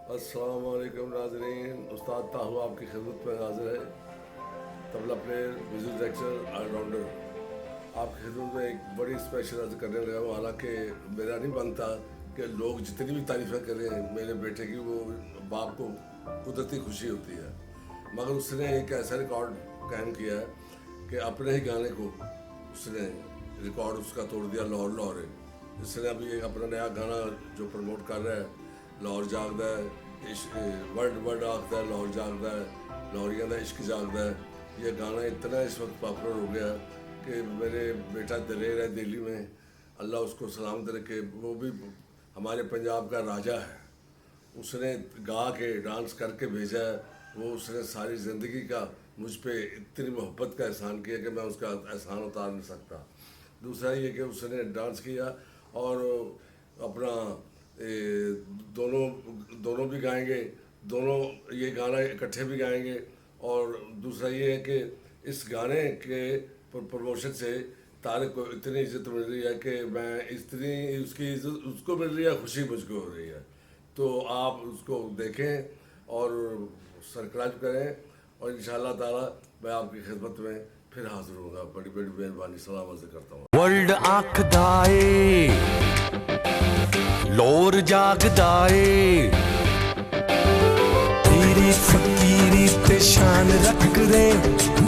अस्सलाम वालेकुम नाज़रीन। उस्ताद ताहू आपकी खिदमत में हाजिर है। Tabla player, music director, allrounder आपकी खिदमत में एक बड़ी स्पेशल अर्ज करने लगा हूँ। हालांकि मेरा नहीं बनता कि लोग जितनी भी तारीफ़ें करें मेरे बेटे की, वो बाप को कुदरती खुशी होती है, मगर उसने एक ऐसा रिकॉर्ड कायम किया है कि अपने ही गाने को उसने रिकॉर्ड उसका तोड़ दिया। लाहौर लाहौर है, इसने अभी एक अपना नया गाना जो प्रमोट कर रहा है, लाहौर जागदा है, वर्ड वर्ड आखदा है, लाहौर जागदा है, लाहौरिया का इश्क जागदा है। ये गाना इतना इस वक्त पॉपुलर हो गया कि मेरे बेटा दलेर है दिल्ली में, अल्लाह उसको सलामत रखे। वो भी हमारे पंजाब का राजा है, उसने गा के डांस करके भेजा है। वो उसने सारी ज़िंदगी का मुझ पे इतनी मोहब्बत का एहसान किया कि मैं उसका एहसान उतार नहीं सकता। दूसरा ये कि उसने डांस किया और अपना दोनों दोनों भी गाएंगे, दोनों ये गाना इकट्ठे भी गाएंगे। और दूसरा ये है कि इस गाने के प्रमोशन से तारिक को इतनी इज्जत मिल रही है कि मैं इतनी उसकी इज्जत उसको मिल रही है, खुशी मुझको हो रही है। तो आप उसको देखें और सब्सक्राइब करें और इंशाअल्लाह ताला मैं आपकी खिदमत में फिर हाजिर होऊंगा। बड़ी बड़ी मेहरबानी, सलाम अर्ज़ करता हूँ। वर्ल्ड आखदा ए लोर जागदा ए, तेरी फकीरी ते शान रख दे।